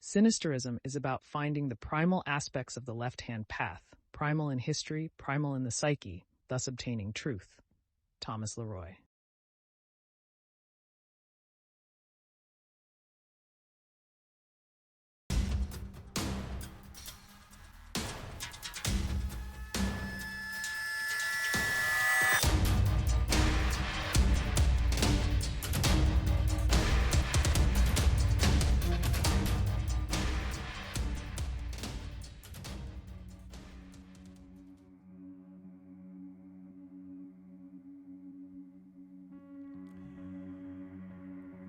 Sinisterism is about finding the primal aspects of the left-hand path, primal in history, primal in the psyche, thus obtaining truth. Thomas Leroy.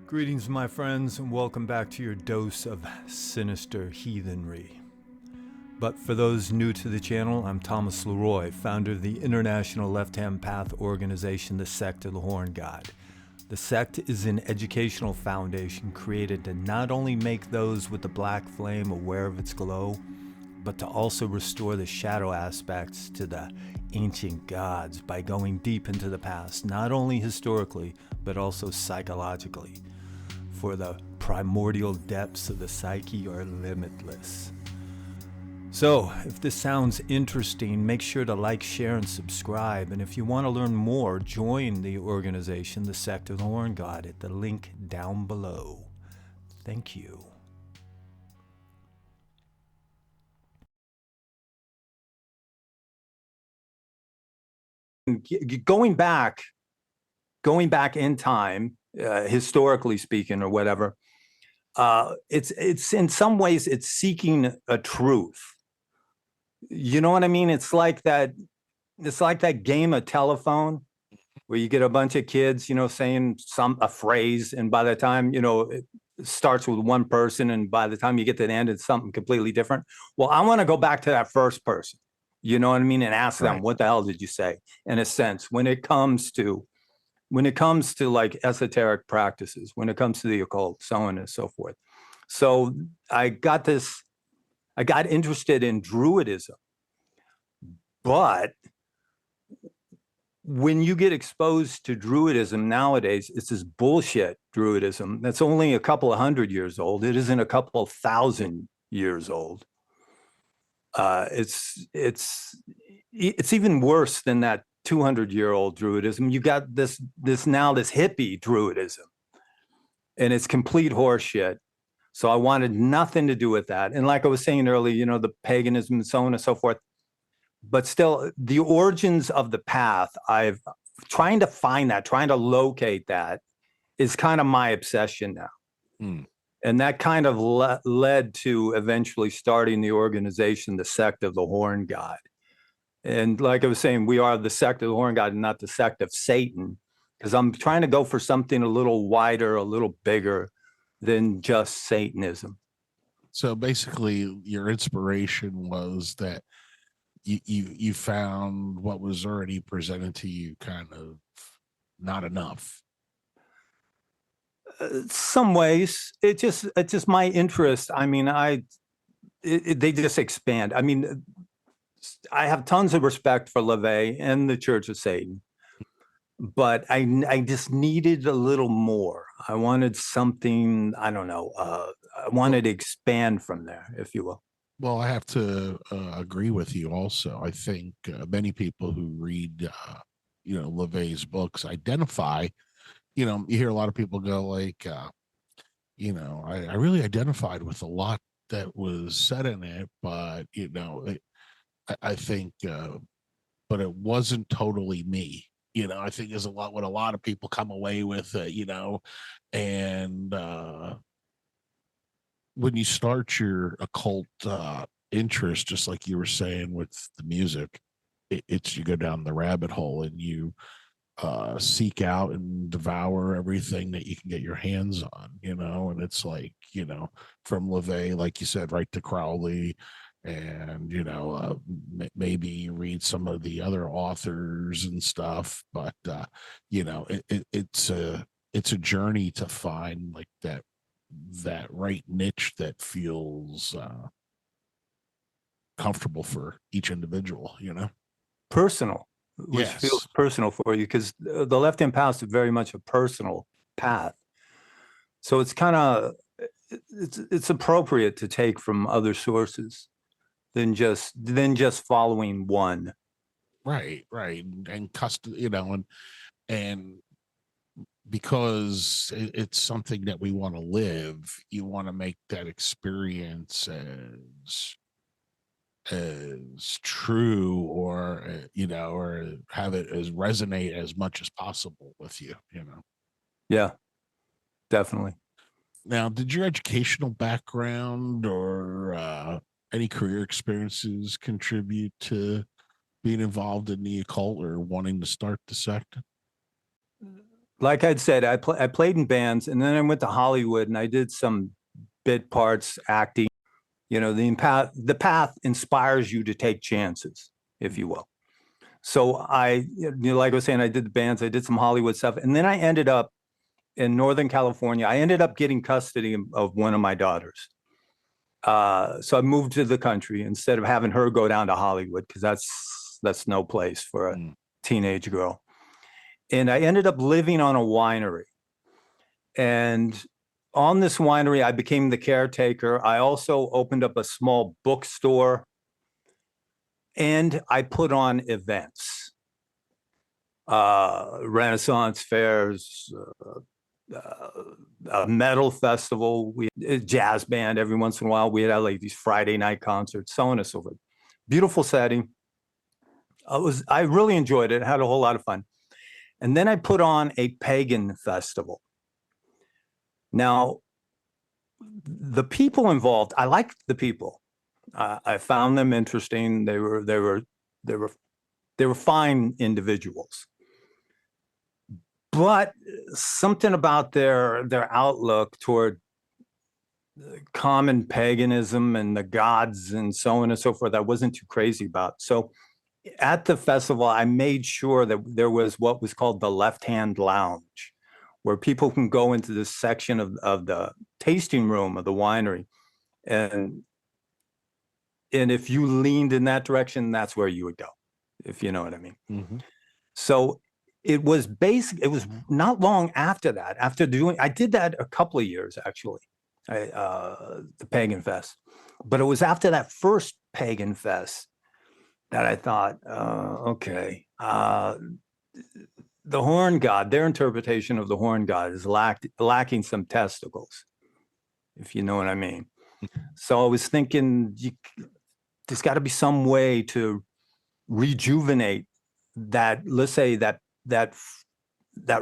Greetings, my friends, and welcome back to your dose of sinister heathenry. But for those new to the channel, I'm Thomas Leroy, founder of the International Left-Hand Path organization, the Sect of the Horn God. The sect is an educational foundation created to not only make those with the black flame aware of its glow, but to also restore the shadow aspects to the ancient gods by going deep into the past, not only historically, but also psychologically. For the primordial depths of the psyche are limitless. So, if this sounds interesting, make sure to like, share, and subscribe. And if you want to learn more, join the organization, the Sect of the Horn God, at the link down below. Thank you. Going back in time, historically speaking, or whatever, it's in some ways it's seeking a truth. You know what I mean? It's like that game of telephone where you get a bunch of kids, saying a phrase, and by the time, it starts with one person, and by the time you get to the end, it's something completely different. Well, I want to go back to that first person, you know what I mean, and ask them, what the hell did you say? In a sense, when it comes to like esoteric practices, when it comes to the occult, so on and so forth. So I got interested in Druidism, but when you get exposed to Druidism nowadays, it's this bullshit Druidism that's only a couple of hundred years old. It isn't a couple of thousand years old. It's even worse than that 200-year-old Druidism. You got this hippie Druidism, and it's complete horseshit. So I wanted nothing to do with that. And like I was saying earlier, the paganism and so on and so forth. But still, the origins of the path, trying to locate that is kind of my obsession now. And that kind of led to eventually starting the organization, the Sect of the Horn God. And like I was saying, we are the Sect of the Horn God and not the Sect of Satan, because I'm trying to go for something a little wider, a little bigger than just Satanism. So basically, your inspiration was that you found what was already presented to you kind of not enough. Some ways, it's just my interest. I mean, they just expand. I mean, I have tons of respect for LaVey and the Church of Satan, but I just needed a little more. I wanted something, I don't know, I wanted to expand from there, if you will. Well, I have to agree with you also. I think many people who read, LaVey's books identify, you hear a lot of people go like, I really identified with a lot that was said in it, but, I think, but it wasn't totally me. I think there's a lot what a lot of people come away with, and when you start your occult interest, just like you were saying with the music, it's you go down the rabbit hole and you seek out and devour everything that you can get your hands on, and it's like, from LaVey, like you said, right to Crowley, and maybe read some of the other authors and stuff, but it's a journey to find like that right niche that feels comfortable for each individual, personal, which feels personal for you, because the left-hand path is very much a personal path. So it's kind of it's appropriate to take from other sources than just following one. Right, and custom, and because it's something that we want to live, you want to make that experience as true, or or have it as resonate as much as possible with you. Yeah, definitely. Now, did your educational background or any career experiences contribute to being involved in the occult or wanting to start the sect? Like I'd said, I played in bands, and then I went to Hollywood and I did some bit parts, acting. The path inspires you to take chances, if you will. So like I was saying, I did the bands, I did some Hollywood stuff, and then I ended up in Northern California. I ended up getting custody of one of my daughters. So I moved to the country instead of having her go down to Hollywood, because that's no place for a teenage girl. And I ended up living on a winery. And on this winery, I became the caretaker. I also opened up a small bookstore, and I put on events, Renaissance fairs, a metal festival, a jazz band every once in a while. We had like these Friday night concerts, so on and so forth. Beautiful setting. I really enjoyed it. Had a whole lot of fun. And then I put on a pagan festival. Now, the people involved, I liked the people. I found them interesting. They were fine individuals. But something about their outlook toward common paganism and the gods and so on and so forth, I wasn't too crazy about. So at the festival, I made sure that there was what was called the Left Hand Lounge, where people can go into this section of the tasting room of the winery. And if you leaned in that direction, that's where you would go, if you know what I mean. Mm-hmm. So it was not long after that, I did that a couple of years, actually, the Pagan Fest. But it was after that first Pagan Fest that I thought, okay, the horn god, their interpretation of the horn god is lacking some testicles, if you know what I mean. So I was thinking, there's got to be some way to rejuvenate that, let's say that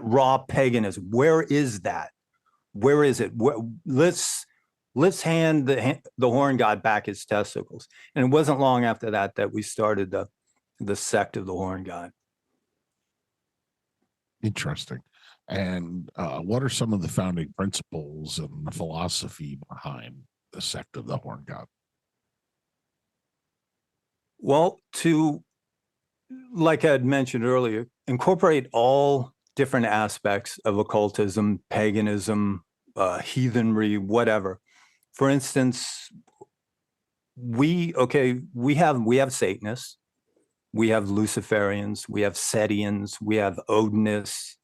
raw paganism. Where is that? Where is it? Let's hand the horn god back his testicles. And it wasn't long after that we started the sect of the horn god. Interesting. And what are some of the founding principles and the philosophy behind the sect of the horn god? Well, like I had mentioned earlier, incorporate all different aspects of occultism, paganism, heathenry, whatever. For instance, we have Satanists, we have Luciferians, we have Setians, we have Odinists,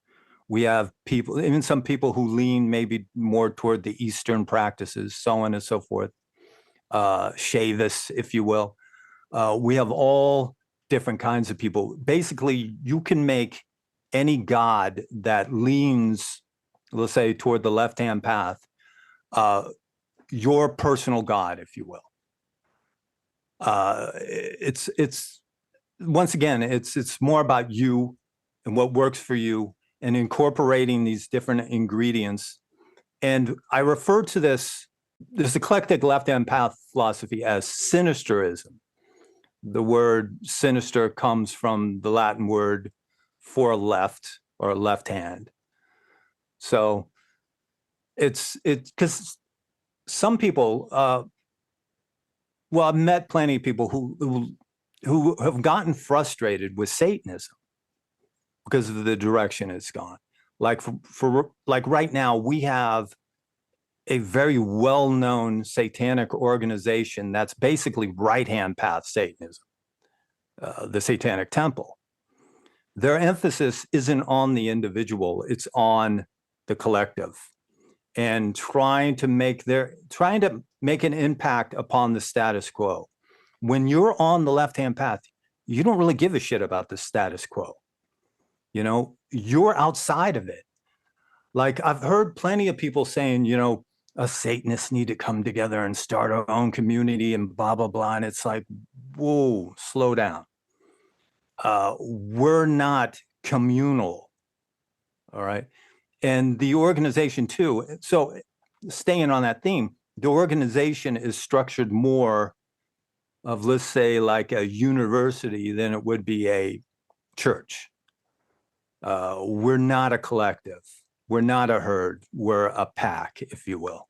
we have people, even some people who lean maybe more toward the Eastern practices, so on and so forth, Shavists, if you will. We have all different kinds of people. Basically, you can make any god that leans, let's say, toward the left-hand path, your personal god, if you will. It's once again, it's more about you and what works for you, and incorporating these different ingredients. And I refer to this eclectic left-hand path philosophy as sinisterism. The word sinister comes from the Latin word for left or left hand. So it's because some people, well, I've met plenty of people who have gotten frustrated with Satanism because of the direction it's gone. Like for like right now, we have a very well-known satanic organization that's basically right-hand path Satanism, the Satanic Temple. Their emphasis isn't on the individual, it's on the collective. and trying to make an impact upon the status quo. When you're on the left-hand path, you don't really give a shit about the status quo. You know, you're outside of it. Like, I've heard plenty of people saying, you know, us Satanists need to come together and start our own community and blah, blah, blah. And it's like, whoa, slow down. We're not communal. All right. And the organization too. So staying on that theme, the organization is structured more of, let's say, like a university than it would be a church. We're not a collective. We're not a herd. We're a pack, if you will.